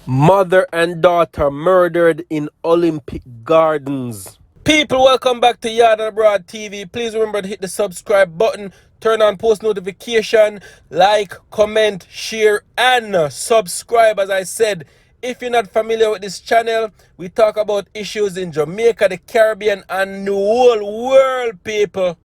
Mother and daughter murdered in Olympic Gardens. People, welcome back to Yard and Abroad TV. Please remember to hit the subscribe button, turn on post notification, like, comment, share, and subscribe. As I said, if you're not familiar with this channel, we talk about issues in Jamaica, the Caribbean, and the whole world, people.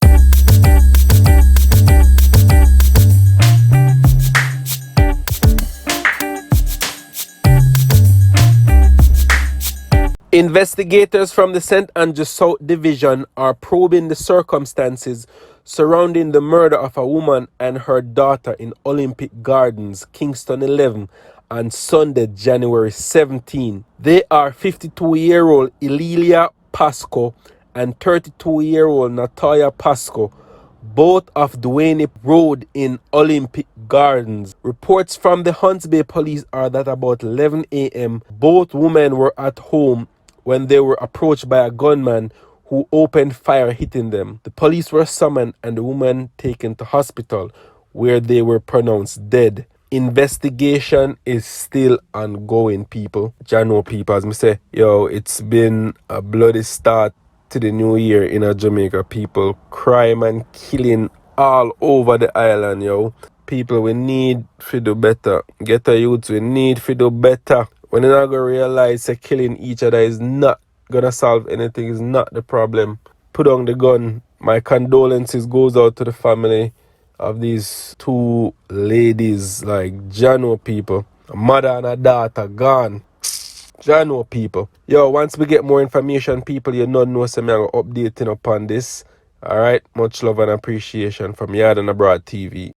Investigators from the St. Andrew South Division are probing the circumstances surrounding the murder of a woman and her daughter in Olympic Gardens, Kingston 11, on Sunday, January 17. They are 52-year-old Ellia Pascoe and 32-year-old Notoya Pascoe, both of Dewdney Road in Olympic Gardens. Reports from the Hunts Bay police are that about 11 a.m., both women were at home when they were approached by a gunman who opened fire, hitting them. The police were summoned and the women taken to hospital, where they were pronounced dead. Investigation is still ongoing, people. Jano people, as me say, yo, it's been a bloody start to the new year in Jamaica, people. Crime and killing all over the island, yo. People, we need to do better. Get a youth, we need to do better. When you're not going to realize that killing each other is not going to solve anything, is not the problem. Put on the gun. My condolences goes out to the family of these two ladies, like Jano people. A mother and a daughter gone. Jano people. Yo, once we get more information, people, you know so I'm updating upon this. Alright, much love and appreciation from Yard and Abroad TV.